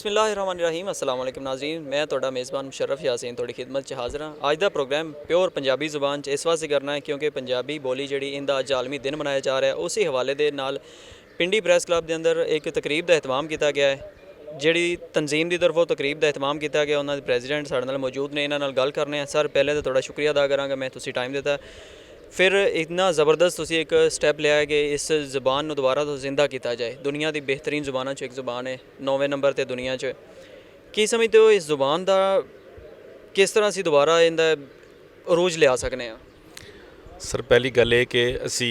बिस्मिल्लाहिर्रहमानिर्रहीम अस्सलाम वालेकुम नाज़रीन, मैं ਤੁਹਾਡਾ मेज़बान मुशर्रफ यासीन ਤੁਹਾਡੀ ਖਿਦਮਤ 'ਚ ਹਾਜ਼ਰ ਹਾਂ। ਅੱਜ ਦਾ ਪ੍ਰੋਗਰਾਮ ਪਿਓਰ ਪੰਜਾਬੀ ਜ਼ੁਬਾਨ 'ਚ ਇਸ ਵਾਸਤੇ ਕਰਨਾ ਹੈ ਕਿਉਂਕਿ ਪੰਜਾਬੀ ਬੋਲੀ ਜਿਹੜੀ ਇਹਦਾ ਅੱਜ ਆਲਮੀ ਦਿਨ ਮਨਾਇਆ ਜਾ ਰਿਹਾ, ਉਸੇ ਹਵਾਲੇ ਦੇ ਨਾਲ ਪਿੰਡੀ ਪ੍ਰੈਸ ਕਲੱਬ ਦੇ ਅੰਦਰ ਇੱਕ ਤਕਰੀਬ ਦਾ ਇਤਮਾਮ ਕੀਤਾ ਗਿਆ ਹੈ। ਜਿਹੜੀ ਤਨਜ਼ੀਮ ਦੀ ਤਰਫੋਂ ਤਕਰੀਬ ਦਾ ਇਤਮਾਮ ਕੀਤਾ ਗਿਆ, ਉਹਨਾਂ ਦੇ ਪ੍ਰੈਜ਼ੀਡੈਂਟ ਸਾਡੇ ਨਾਲ ਮੌਜੂਦ ਨੇ, ਇਹਨਾਂ ਨਾਲ ਗੱਲ ਕਰਨੇ ਆ। ਸਰ, ਪਹਿਲੇ ਤਾਂ ਤੁਹਾਡਾ ਸ਼ੁਕਰੀਆ ਅਦਾ ਕਰਾਂਗਾ ਮੈਂ ਤੁਸੀਂ ਟਾਈਮ ਦਿੱਤਾ। ਫਿਰ इतना ज़बरदस्त तुसी एक स्टैप लिया है कि इस ज़ुबान को दोबारा तो जिंदा किया जाए। दुनिया की बेहतरीन ज़ुबानों एक ज़ुबान है, 9वें नंबर पर दुनिया च। की समझते हो इस ज़ुबान का किस तरह असी दोबारा इनका अरूज लिया सकने? सर, पहली गल है कि असी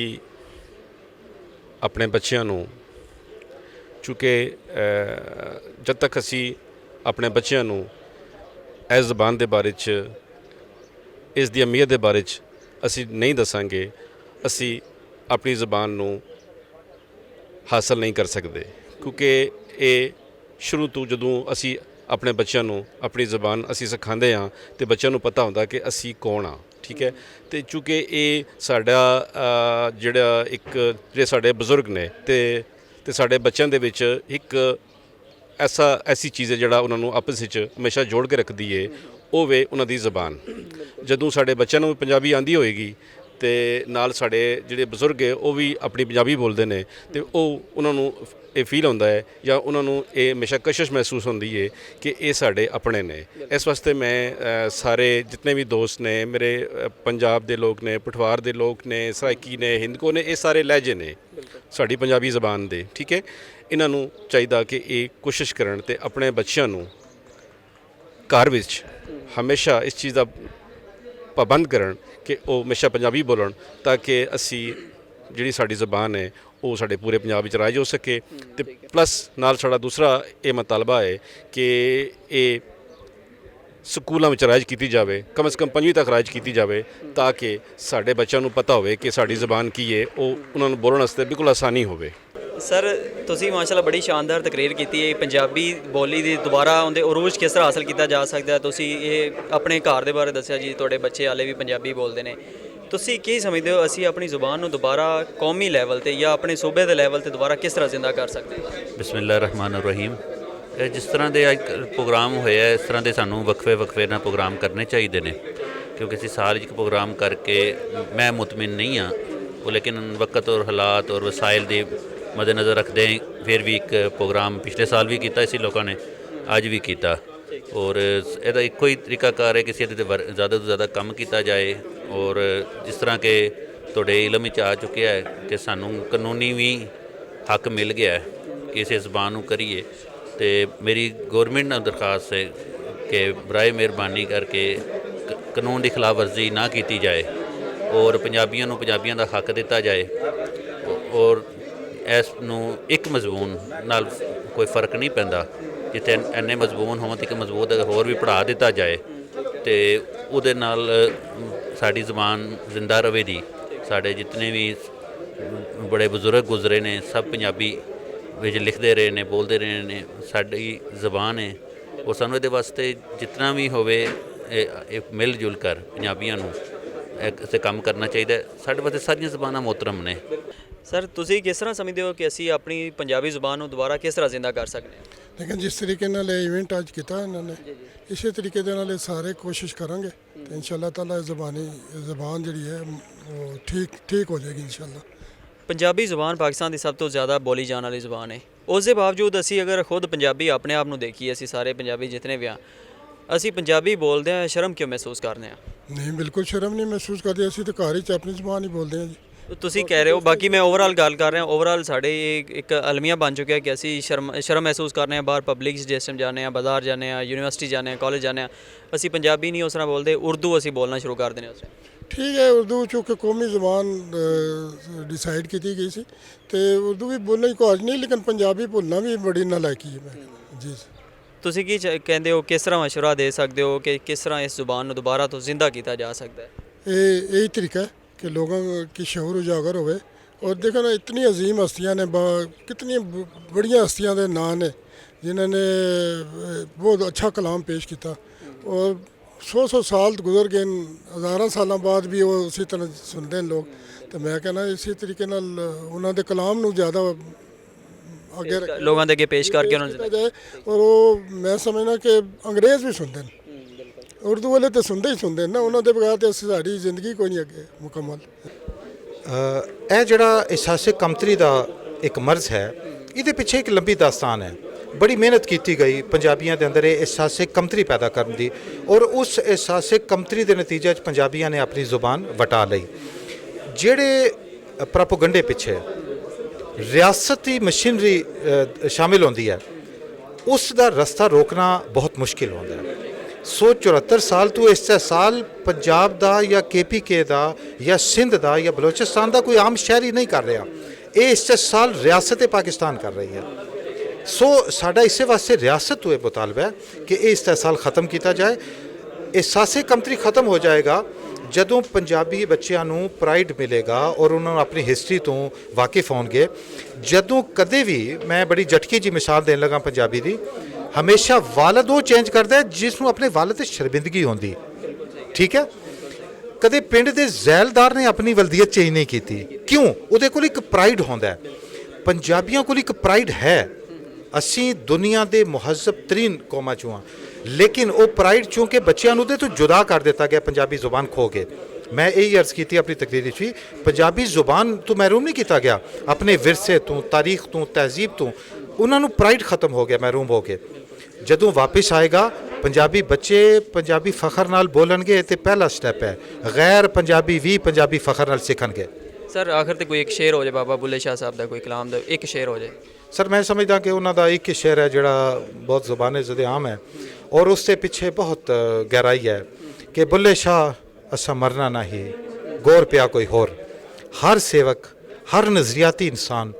अपने बच्चों को, चूँकि जब तक असी अपने बच्चों को इस ज़ुबान के बारे इस दी अहमियत के बारे ਅਸੀਂ ਨਹੀਂ ਦੱਸਾਂਗੇ, ਅਸੀਂ ਆਪਣੀ ਜ਼ਬਾਨ ਨੂੰ ਹਾਸਲ ਨਹੀਂ ਕਰ ਸਕਦੇ। ਕਿਉਂਕਿ ਇਹ ਸ਼ੁਰੂ ਤੋਂ ਜਦੋਂ ਅਸੀਂ ਆਪਣੇ ਬੱਚਿਆਂ ਨੂੰ ਆਪਣੀ ਜ਼ਬਾਨ ਅਸੀਂ ਸਿਖਾਉਂਦੇ ਹਾਂ ਤੇ ਬੱਚਿਆਂ ਨੂੰ ਪਤਾ ਹੁੰਦਾ ਕਿ ਅਸੀਂ ਕੌਣ ਹਾਂ, ਠੀਕ ਹੈ। ਤੇ ਚੂँਕਿ ਇਹ ਸਾਡਾ ਜਿਹੜੇ ਸਾਡੇ ਬਜ਼ੁਰਗ ਨੇ ਤੇ ਸਾਡੇ ਬੱਚਿਆਂ ਦੇ ਵਿੱਚ ਇੱਕ ਐਸੀ ਚੀਜ਼ ਹੈ ਜਿਹੜਾ ਉਹਨਾਂ ਨੂੰ ਆਪਸ ਵਿੱਚ ਹਮੇਸ਼ਾ ਜੋੜ ਕੇ ਰੱਖਦੀ ਹੈ, ਉਹ ਵੇ ਉਹਨਾਂ ਦੀ ਜ਼ਬਾਨ। ਜਦੋਂ ਸਾਡੇ ਬੱਚਿਆਂ ਨੂੰ ਪੰਜਾਬੀ ਆਉਂਦੀ ਹੋਏਗੀ ਤੇ ਨਾਲ ਸਾਡੇ ਜਿਹੜੇ ਬਜ਼ੁਰਗ ਹੈ ਉਹ ਵੀ ਆਪਣੀ ਪੰਜਾਬੀ ਬੋਲਦੇ ਨੇ ਤੇ ਉਹਨਾਂ ਨੂੰ ਇਹ ਫੀਲ ਹੁੰਦਾ ਹੈ ਜਾਂ ਉਹਨਾਂ ਨੂੰ ਇਹ ਹਮੇਸ਼ਾ ਕਸ਼ਿਸ਼ ਮਹਿਸੂਸ ਹੁੰਦੀ ਹੈ ਕਿ ਇਹ ਸਾਡੇ ਆਪਣੇ ਨੇ। ਇਸ ਵਾਸਤੇ ਮੈਂ ਸਾਰੇ ਜਿਤਨੇ ਵੀ ਦੋਸਤ ਨੇ ਮੇਰੇ, ਪੰਜਾਬ ਦੇ ਲੋਕ ਨੇ, ਪਠਵਾਰ ਦੇ ਲੋਕ ਨੇ, ਸਰਾਇਕੀ ਨੇ, ਹਿੰਦਕੋ ਨੇ, ਇਹ ਸਾਰੇ ਲਹਿਜੇ ਨੇ ਸਾਡੀ ਪੰਜਾਬੀ ਜ਼ਬਾਨ ਦੇ, ਠੀਕ ਹੈ। ਇਹਨਾਂ ਨੂੰ ਚਾਹੀਦਾ ਕਿ ਇਹ ਕੋਸ਼ਿਸ਼ ਕਰਨ ਤੇ ਆਪਣੇ ਬੱਚਿਆਂ ਨੂੰ ਘਰ ਵਿੱਚ ਹਮੇਸ਼ਾ ਇਸ ਚੀਜ਼ ਦਾ ਪਾਬੰਦ ਕਰਨ ਕਿ ਉਹ ਹਮੇਸ਼ਾ ਪੰਜਾਬੀ ਬੋਲਣ, ਤਾਂ ਕਿ ਅਸੀਂ ਜਿਹੜੀ ਸਾਡੀ ਜ਼ਬਾਨ ਹੈ ਉਹ ਸਾਡੇ ਪੂਰੇ ਪੰਜਾਬ ਵਿੱਚ ਰਾਜ ਹੋ ਸਕੇ। ਤੇ ਪਲੱਸ ਨਾਲ ਸਾਡਾ ਦੂਸਰਾ ਇਹ ਮਤਲਬਾ ਹੈ ਕਿ ਇਹ ਸਕੂਲਾਂ ਵਿੱਚ ਰਾਜ ਕੀਤੀ ਜਾਵੇ, ਕਮ ਸੇ ਕਮ 5ਵੀਂ ਤੱਕ ਰਾਜ ਕੀਤੀ ਜਾਵੇ, ਤਾਂ ਕਿ ਸਾਡੇ ਬੱਚਿਆਂ ਨੂੰ ਪਤਾ ਹੋਵੇ ਕਿ ਸਾਡੀ ਜ਼ਬਾਨ ਕੀ ਹੈ, ਉਹ ਉਹਨਾਂ ਨੂੰ ਬੋਲਣ ਵਾਸਤੇ ਬਿਲਕੁਲ ਆਸਾਨੀ ਹੋਵੇ। सर, तुसी माशाल्लाह बड़ी शानदार तकरीर की है। पंजाबी बोली दी दोबारा उनके अरूज किस तरह हासिल किया जा सकता है, तुसी ये अपने घर के बारे दस्या जी, तुहाडे बच्चे हाले भी पंजाबी बोलते हैं। तुसी की समझते हो असी अपनी जुबान को दोबारा कौमी लैवल ते या अपने सूबे के लैवल ते दोबारा किस तरह जिंदा कर सकते हैं? बिस्मिल्लाहिर्रहमानिर्रहीम। जिस तरह के अज प्रोग्राम होया इस तरह के सानू वक्फे ना प्रोग्राम करने चाहिए ने, क्योंकि असी साल एक प्रोग्राम करके मैं मुतमिन नहीं हाँ, लेकिन वक्त और हालात और वसाइल के मद्देनज़र रखते फिर भी एक प्रोग्राम पिछले साल भी किया इसी लोगों ने, अज भी किया। और यदा एको ही तरीकाकार है कि ज़्यादा तो ज़्यादा काम किया जाए। और जिस तरह के थोड़े इलम आ चुके है कि सानू कानूनी भी हक मिल गया है कि इस ज़बान को करिए। तो मेरी गौरमेंट ने दरखास्त है कि बराए मेहरबानी करके कानून की खिलाफ वर्जी ना की जाए और पंजाबियों का हक दिता जाए। और इस एक मजमून नाल कोई फर्क नहीं पैंदा, जिथे इन्ने मजमून होवन एक मजबूत होर भी पढ़ा दिता जाए तो उहदे नाल साडी ज़बान जिंदा रहेगी। साडे जितने भी बड़े बुजुर्ग गुजरे ने सब पंजाबी विच लिखते रहे ने, बोलते रहे ने। साडी ज़बान है और सानू इहदे वास्ते जितना भी होवे मिल जुल कर पंजाबियों नूं इस काम करना चाहिए। साडे वास्ते सारियां ज़बानां मोहतरम ने। सर, तुसी किस तरह समझते हो कि असी अपनी पंजाबी जुबान को दोबारा किस तरह जिंदा कर सकते हैं? लेकिन जिस तरीके नाल इवेंट अज किया इन्होंने, इसी तरीके दे नाल सारे कोशिश करेंगे तो इंशाअल्लाह ताला ज़बान जी है वो ठीक हो जाएगी इंशाअल्लाह। पंजाबी जुबान पाकिस्तान की सब तो ज़्यादा बोली जाने वाली जुबान है। उसके बावजूद असी अगर खुद पंजाबी अपने आप को देखिए, असी सारे पंजाबी जितने भी हाँ, असी पंजाबी बोलते हैं शर्म क्यों महसूस करते हैं? नहीं, बिल्कुल शर्म नहीं महसूस करते। असी तो घर ही अपनी ज़बान ही बोलते हैं जी। ਤੁਸੀਂ ਕਹਿ ਰਹੇ ਹੋ, ਬਾਕੀ ਮੈਂ ਓਵਰਆਲ ਗੱਲ ਕਰ ਰਿਹਾ। ਓਵਰਆਲ ਸਾਡੇ ਇੱਕ ਅਲਮੀਆ ਬਣ ਚੁੱਕਿਆ ਕਿ ਅਸੀਂ ਸ਼ਰਮ ਮਹਿਸੂਸ ਕਰਨੇ ਹਾਂ ਬਾਹਰ ਪਬਲਿਕ ਜਿਸ ਟਾਈਮ ਜਾਂਦੇ ਹਾਂ, ਬਾਜ਼ਾਰ ਜਾਂਦੇ ਹਾਂ, ਯੂਨੀਵਰਸਿਟੀ ਜਾਂਦੇ ਹਾਂ, ਕਾਲਜ ਜਾਂਦੇ ਹਾਂ, ਅਸੀਂ ਪੰਜਾਬੀ ਨਹੀਂ ਉਸ ਤਰ੍ਹਾਂ ਬੋਲਦੇ, ਉਰਦੂ ਅਸੀਂ ਬੋਲਣਾ ਸ਼ੁਰੂ ਕਰ ਦਿੰਦੇ ਹਾਂ। ठीक है, उर्दू चूँकि कौमी ज़बान डिसाइड की गई सी तो उर्दू भी बोलने को आज नहीं, लेकिन पंजाबी बोलना भी बड़ी नालायकी है मैं जी। ਤੁਸੀਂ ਕੀ ਕਹਿੰਦੇ ਹੋ, ਕਿਸ ਤਰ੍ਹਾਂ ਮਸ਼ਵਰਾ ਦੇ ਸਕਦੇ ਹੋ कि किस तरह इस जुबान को दोबारा तो जिंदा किया जा सकता है? यही तरीका है कि लोगों की शऊर उजागर होवे। और देखो ना, इतनी अजीम हस्तियाँ ने, कितनी बड़िया हस्तियाँ के नाम ने जिन्होंने बहुत अच्छा कलाम पेश किया। और 100 साल गुजर गए, हज़ारों सालों बाद भी वो उसी तरह सुनते हैं लोग। तो मैं कहना इसी तरीके नाल उन्होंने कलाम नूं ज़्यादा ਅੱਗੇ ਰੱਖਿਆ ਲੋਕਾਂ ਦੇ ਅੱਗੇ ਪੇਸ਼ ਕਰਕੇ ਉਹਨਾਂ ਨੂੰ ਜਾਏ। ਔਰ ਉਹ ਮੈਂ ਸਮਝਣਾ ਕਿ ਅੰਗਰੇਜ਼ ਵੀ ਸੁਣਦੇ ਨੇ, ਉਰਦੂ ਵਾਲੇ ਤਾਂ ਸੁਣਦੇ ਹੀ ਸੁਣਦੇ ਨੇ ਨਾ, ਉਹਨਾਂ ਦੇ ਬਗੈਰ ਤੇ ਸਾਡੀ ਜ਼ਿੰਦਗੀ ਕੋਈ ਨਹੀਂ ਅੱਗੇ ਮੁਕੰਮਲ। ਇਹ ਜਿਹੜਾ ਅਹਿਸਾਸੇ ਕਮਤਰੀ ਦਾ ਇੱਕ ਮਰਜ਼ ਹੈ, ਇਹਦੇ ਪਿੱਛੇ ਇੱਕ ਲੰਬੀ ਦਾਸਤਾਨ ਹੈ। ਬੜੀ ਮਿਹਨਤ ਕੀਤੀ ਗਈ ਪੰਜਾਬੀਆਂ ਦੇ ਅੰਦਰ ਇਹ ਅਹਿਸਾਸੇ ਕਮਤਰੀ ਪੈਦਾ ਕਰਨ ਦੀ, ਔਰ ਉਸ ਅਹਿਸਾਸੇ ਕਮਤਰੀ ਦੇ ਨਤੀਜੇ 'ਚ ਪੰਜਾਬੀਆਂ ਨੇ ਆਪਣੀ ਜ਼ੁਬਾਨ ਵਟਾ ਲਈ। ਜਿਹੜੇ ਪ੍ਰੋਪੇਗੰਡੇ ਪਿੱਛੇ ਰਿਆਸਤੀ ਮਸ਼ੀਨਰੀ ਸ਼ਾਮਿਲ ਹੁੰਦੀ ਹੈ, ਉਸ ਦਾ ਰਸਤਾ ਰੋਕਣਾ ਬਹੁਤ ਮੁਸ਼ਕਿਲ ਹੁੰਦਾ ਹੈ। 74 ਸਾਲ ਤੋਂ ਇਸ ਸਾਲ ਪੰਜਾਬ ਦਾ ਜਾਂ KPK ਦਾ ਜਾਂ ਸਿੰਧ ਦਾ ਜਾਂ ਬਲੋਚਿਸਤਾਨ ਦਾ ਕੋਈ ਆਮ ਸ਼ਹਿਰੀ ਨਹੀਂ ਕਰ ਰਿਹਾ, ਇਹ ਇਸ ਸਾਲ ਰਿਆਸਤ ਪਾਕਿਸਤਾਨ ਕਰ ਰਹੀ ਹੈ। ਸੋ ਸਾਡਾ ਇਸੇ ਵਾਸਤੇ ਰਿਆਸਤ ਤੋਂ ਇਹ ਮੁਤਾਲਬਾ ਹੈ ਕਿ ਇਹ ਇਸਤਹਿਸਾਲ ਖ਼ਤਮ ਕੀਤਾ ਜਾਏ। ਅਹਿਸਾਸੇ ਕਮਤਰੀ ਖਤਮ ਹੋ ਜਾਏਗਾ ਜਦੋਂ ਪੰਜਾਬੀ ਬੱਚਿਆਂ ਨੂੰ ਪ੍ਰਾਈਡ ਮਿਲੇਗਾ ਔਰ ਉਹਨਾਂ ਨੂੰ ਆਪਣੀ ਹਿਸਟਰੀ ਤੋਂ ਵਾਕਿਫ ਹੋਣਗੇ। ਜਦੋਂ ਕਦੇ ਵੀ, ਮੈਂ ਬੜੀ ਝਟਕੀ ਜੀ ਮਿਸਾਲ ਦੇਣ ਲੱਗਾ ਪੰਜਾਬੀ ਦੀ, ਹਮੇਸ਼ਾ ਵਾਲਦ ਉਹ ਚੇਂਜ ਕਰਦਾ ਹੈ ਜਿਸ ਨੂੰ ਆਪਣੇ ਵਾਲਦ ਤੇ ਸ਼ਰਮਿੰਦਗੀ ਹੁੰਦੀ, ਠੀਕ ਹੈ। ਕਦੇ ਪਿੰਡ ਦੇ ਜ਼ੈਲਦਾਰ ਨੇ ਆਪਣੀ ਵਲਦੀਅਤ ਚੇਂਜ ਨਹੀਂ ਕੀਤੀ, ਕਿਉਂ? ਉਹਦੇ ਕੋਲ ਇੱਕ ਪ੍ਰਾਈਡ ਹੁੰਦਾ ਹੈ। ਪੰਜਾਬੀਆਂ ਕੋਲ ਇੱਕ ਪ੍ਰਾਈਡ ਹੈ, ਅਸੀਂ ਦੁਨੀਆ ਦੇ ਮੁਹੱਜ਼ਬ ਤਰੀਨ ਕੌਮਾਂ 'ਚੋਂ ਹਾਂ, ਲੇਕਿਨ ਉਹ ਪ੍ਰਾਈਡ ਚੂੰਕਿ ਬੱਚਿਆਂ ਨੂੰ ਉਹਦੇ ਤੋਂ ਜੁਦਾ ਕਰ ਦਿੱਤਾ ਗਿਆ ਪੰਜਾਬੀ ਜ਼ੁਬਾਨ ਖੋ ਕੇ। ਮੈਂ ਇਹ ਅਰਜ਼ ਕੀਤੀ ਆਪਣੀ ਤਕਰੀਰ ਵਿੱਚ ਵੀ, ਪੰਜਾਬੀ ਜ਼ੁਬਾਨ ਤੋਂ ਮਹਿਰੂਮ ਨਹੀਂ ਕੀਤਾ ਗਿਆ, ਆਪਣੇ ਵਿਰਸੇ ਤੋਂ, ਤਾਰੀਖ ਤੋਂ, ਤਹਿਜ਼ੀਬ ਤੋਂ ਉਹਨਾਂ ਨੂੰ ਪ੍ਰਾਈਡ ਖਤਮ ਹੋ ਗਿਆ ਮਹਿਰੂਮ ਹੋ ਕੇ। ਜਦੋਂ ਵਾਪਸ ਆਏਗਾ ਪੰਜਾਬੀ ਬੱਚੇ ਪੰਜਾਬੀ ਫਖਰ ਨਾਲ ਬੋਲਣਗੇ ਤੇ ਪਹਿਲਾ ਸਟੈਪ ਹੈ। ਗੈਰ ਪੰਜਾਬੀ ਵੀ ਪੰਜਾਬੀ ਫਖਰ ਨਾਲ ਸਿੱਖਣਗੇ। ਸਰ ਆਖਰ ਤੇ ਕੋਈ ਇੱਕ ਸ਼ੇਰ ਹੋ ਜਾਏ ਬਾਬਾ ਬੁੱਲੇ ਸ਼ਾਹ ਸਾਹਿਬ ਦਾ, ਕੋਈ ਕਲਾਮ ਦਾ ਇੱਕ ਸ਼ੇਰ ਹੋ ਜਾਏ। ਸਰ ਮੈਂ ਸਮਝਦਾ ਕਿ ਉਹਨਾਂ ਦਾ ਇੱਕ ਸ਼ੇਰ ਹੈ ਜਿਹੜਾ ਬਹੁਤ ਜ਼ੁਬਾਨੇ ਜ਼ਦੇ ਆਮ ਹੈ ਔਰ ਉਸ ਦੇ ਪਿੱਛੇ ਬਹੁਤ ਗਹਿਰਾਈ ਹੈ ਕਿ ਬੁੱਲੇ ਸ਼ਾਹ ਅਸਾਂ ਮਰਨਾ ਨਹੀਂ, ਗੌਰ ਪਿਆ ਕੋਈ ਹੋਰ। ਹਰ ਸੇਵਕ, ਹਰ ਨਜ਼ਰੀਆਤੀ ਇਨਸਾਨ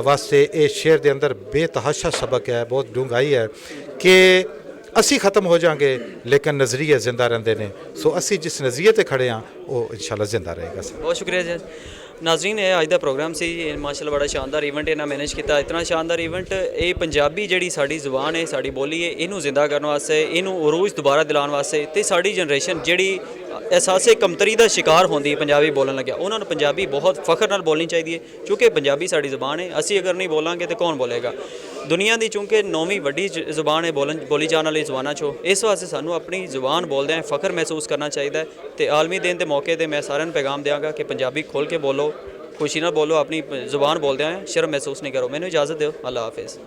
ਵਾਸਤੇ ਇਹ ਸ਼ੇਰ ਦੇ ਅੰਦਰ ਬੇਤਹਾਸ਼ਾ ਸਬਕ ਹੈ, ਬਹੁਤ ਡੂੰਘਾਈ ਹੈ ਕਿ ਅਸੀਂ ਖਤਮ ਹੋ ਜਾਾਂਗੇ ਲੇਕਿਨ ਨਜ਼ਰੀਏ ਜ਼ਿੰਦਾ ਰਹਿੰਦੇ ਨੇ। ਸੋ ਅਸੀਂ ਜਿਸ ਨਜ਼ਰੀਏ ਤੇ ਖੜੇ ਹਾਂ ਉਹ ਇਨਸ਼ਾਅੱਲਾ ਜ਼ਿੰਦਾ ਰਹੇਗਾ। ਸਰ ਬਹੁਤ ਸ਼ੁਕਰੀਆ ਜੀ। ਨਾਜ਼ਰੀਨ, ਇਹ ਅੱਜ ਦਾ ਪ੍ਰੋਗਰਾਮ ਸੀ, ਮਾਸ਼ਾਅੱਲਾ ਬੜਾ ਸ਼ਾਨਦਾਰ ਇਵੈਂਟ ਇਹਨਾਂ ਮੈਨੇਜ ਕੀਤਾ। ਇਤਨਾ ਸ਼ਾਨਦਾਰ ਇਵੈਂਟ, ਇਹ ਪੰਜਾਬੀ ਜਿਹੜੀ ਸਾਡੀ ਜ਼ੁਬਾਨ ਹੈ, ਸਾਡੀ ਬੋਲੀ ਹੈ, ਇਹਨੂੰ ਜ਼ਿੰਦਾ ਕਰਨ ਵਾਸਤੇ, ਇਹਨੂੰ ਉਰੂਜ ਦੁਬਾਰਾ ਦਿਲਾਉਣ ਵਾਸਤੇ, ਤੇ ਸਾਡੀ ਜਨਰੇਸ਼ਨ ਜਿਹੜੀ ਅਹਿਸਾਸੇ ਕਮਤਰੀ ਦਾ ਸ਼ਿਕਾਰ ਹੁੰਦੀ ਹੈ ਪੰਜਾਬੀ ਬੋਲਣ ਲੱਗਿਆ, ਉਹਨਾਂ ਨੂੰ ਪੰਜਾਬੀ ਬਹੁਤ ਫਖਰ ਨਾਲ ਬੋਲਣੀ ਚਾਹੀਦੀ ਹੈ, ਕਿਉਂਕਿ ਪੰਜਾਬੀ ਸਾਡੀ ਜ਼ੁਬਾਨ ਹੈ। ਅਸੀਂ ਅਗਰ ਨਹੀਂ ਬੋਲਾਂਗੇ ਤਾਂ ਕੌਣ ਬੋਲੇਗਾ? ਦੁਨੀਆ ਦੀ ਚੂੰਕਿ 9ਵੀਂ ਵੱਡੀ ਜ਼ੁਬਾਨ ਹੈ ਬੋਲੀ ਜਾਣ ਵਾਲੀ ਜ਼ੁਬਾਨਾਂ 'ਚੋਂ, ਇਸ ਵਾਸਤੇ ਸਾਨੂੰ ਆਪਣੀ ਜ਼ੁਬਾਨ ਬੋਲਦਿਆਂ ਫਖਰ ਮਹਿਸੂਸ ਕਰਨਾ ਚਾਹੀਦਾ ਹੈ। ਤੇ ਆਲਮੀ ਦਿਨ ਦੇ ਮੌਕੇ 'ਤੇ ਮੈਂ ਸਾਰਿਆਂ ਨੂੰ ਪੈਗਾਮ ਦਿਆਂਗਾ ਕਿ ਪੰਜਾਬੀ ਖੋਲ੍ਹ ਕੇ ਬੋਲੋ, ਖੁਸ਼ੀ ਨਾਲ ਬੋਲੋ, ਆਪਣੀ ਜ਼ੁਬਾਨ ਬੋਲਦਿਆਂ ਸ਼ਰਮ ਮਹਿਸੂਸ ਨਹੀਂ ਕਰੋ। ਮੈਨੂੰ ਇਜਾਜ਼ਤ ਦਿਓ, ਅੱਲਾ ਹਾਫਿਜ਼।